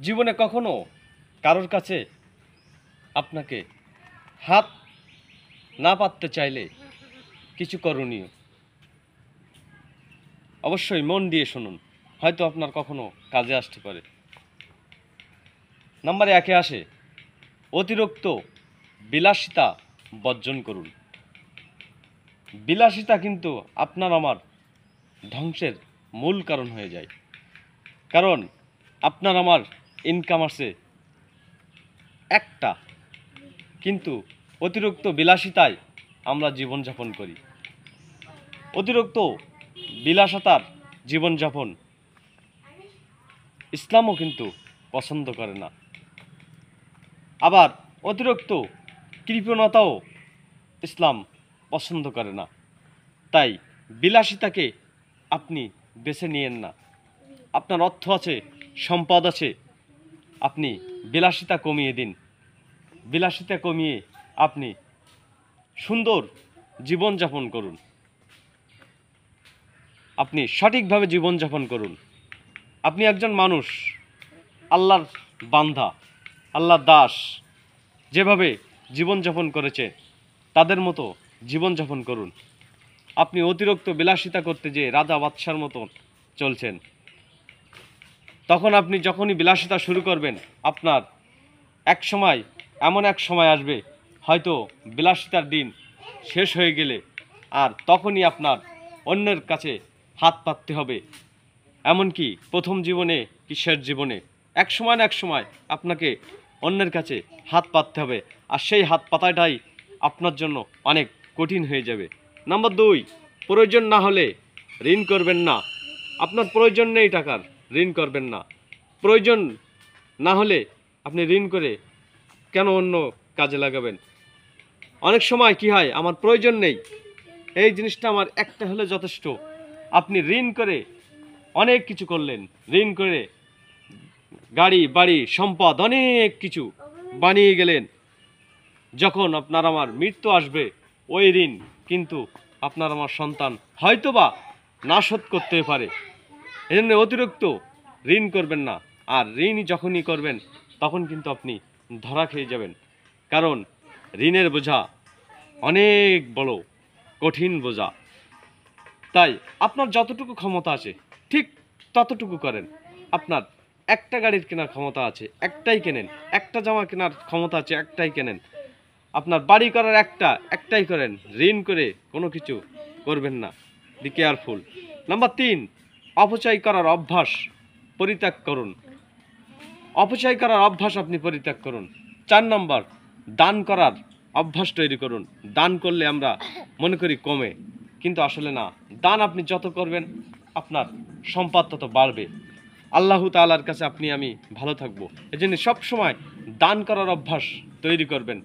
জীবনে কখনো কারোর কাছে আপনাকে হাত না পাততে চাইলে কিছু করণীয় অবশ্যই মন দিয়ে শুনুন, হয়তো আপনার কখনো কাজে আসতে পারে। নাম্বার 1-এ আসে অতিরিক্ত বিলাসিতা বর্জন করুন। বিলাসিতা কিন্তু আপনার আমার ধ্বংসের মূল কারণ হয়ে যায়। কারণ আপনার আমার ইনকাম আছে একটা, কিন্তু অতিরিক্ত বিলাসিতায় আমরা জীবনযাপন করি। অতিরিক্ত বিলাসিতার জীবনযাপন ইসলামও কিন্তু পছন্দ করে না। আবার অতিরিক্ত কৃপণতাও ইসলাম পছন্দ করে না। তাই বিলাসিতাকে আপনি বেছে নিয়েন না। আপনার অর্থ আছে, সম্পদ আছে, আপনি বিলাসিতা কমিয়ে দিন। বিলাসিতা কমিয়ে আপনি সুন্দর জীবনযাপন করুন। আপনি সঠিকভাবে জীবনযাপন করুন। আপনি একজন মানুষ, আল্লাহর বান্দা, আল্লাহর দাস, যেভাবে জীবনযাপন করেছে তাদের মতো জীবনযাপন করুন। আপনি অতিরিক্ত বিলাসিতা করতে যেয়ে রাজা বাদশার মতো চলছেন, তখন আপনি যখনই বিলাসিতা শুরু করবেন, আপনার এমন এক সময় আসবে, হয়তো বিলাসিতার দিন শেষ হয়ে গেলে আর তখনই আপনার অন্যের কাছে হাত পাততে হবে। এমনকি প্রথম জীবনে কি শেষ জীবনে এক সময় না এক সময় আপনাকে অন্যের কাছে হাত পাততে হবে, আর সেই হাত পাতাটাই আপনার জন্য অনেক কঠিন হয়ে যাবে। নাম্বার 2, প্রয়োজন না হলে ঋণ করবেন না। আপনার প্রয়োজন নেই টাকার, ঋণ করবেন না। প্রয়োজন না হলে আপনি ঋণ করে কেন অন্য কাজে লাগাবেন? অনেক সময় কি হয়, আমার প্রয়োজন নেই, এই জিনিসটা আমার একটা হলে যথেষ্ট। আপনি ঋণ করে অনেক কিছু করলেন, ঋণ করে গাড়ি বাড়ি সম্পদ অনেক কিছু বানিয়ে গেলেন। যখন আপনার আমার মৃত্যু আসবে, ওই ঋণ কিন্তু আপনার আমার সন্তান হয়তোবা না শোধ করতে পারে। এজন্য অতিরিক্ত ঋণ করবেন না। আর ঋণ যখনই করবেন তখন কিন্তু আপনি ধরা খেয়ে যাবেন। কারণ ঋণের বোঝা অনেক বড় কঠিন বোঝা। তাই আপনার যতটুকু ক্ষমতা আছে ঠিক ততটুকু করেন। আপনার একটা গাড়ির কেনার ক্ষমতা আছে, একটাই কেনেন। একটা জামা কেনার ক্ষমতা আছে, একটাই কেনেন। আপনার বাড়ি করার একটাই করেন। ঋণ করে কোনো কিছু করবেন না। Be careful. নাম্বার 3, অপচয় করার অভ্যাস পরিত্যাগ করুন। অপচয় করার অভ্যাস আপনি পরিত্যাগ করুন। 4 নম্বর, দান করার অভ্যাস তৈরি করুন। দান করলে আমরা মনে করি কমে, কিন্তু আসলে না। দান আপনি যত করবেন আপনার সম্পদ তত বাড়বে। আল্লাহ তাআলার কাছে আপনি আমি ভালো থাকবো। এজন্য সবসময় দান করার অভ্যাস তৈরি করবেন।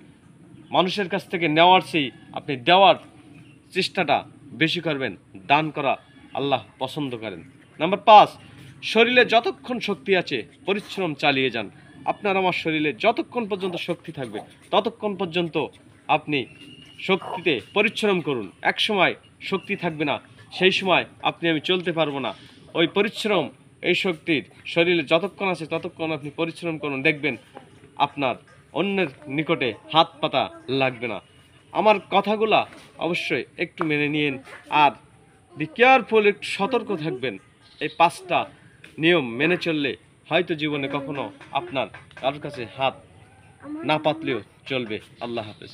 মানুষের কাছ থেকে নেওয়ার চেয়ে আপনি দেওয়ার চেষ্টাটা বেশি করবেন। দান করা আল্লাহ পছন্দ করেন। নাম্বার 5, শরীরে যতক্ষণ শক্তি আছে পরিশ্রম চালিয়ে যান। আপনার আমার শরীরে যতক্ষণ পর্যন্ত শক্তি থাকবে ততক্ষণ পর্যন্ত আপনি শক্তিতে পরিশ্রম করুন। এক সময় শক্তি থাকবে না, সেই সময় আপনি আমি চলতে পারবো না। ওই পরিশ্রম, এই শক্তির শরীরে যতক্ষণ আছে ততক্ষণ আপনি পরিশ্রম করুন, দেখবেন আপনার অন্যের নিকটে হাত পাতা লাগবে না। আমার কথাগুলা অবশ্যই একটু মেনে নিন। আর বি কেয়ারফুল, একটু সতর্ক থাকবেন। এই 5টা নিয়ম মেনে চললে হয়তো জীবনে কখনো আপনার কারোর কাছে হাত না পাতলেও চলবে। আল্লাহ হাফেজ।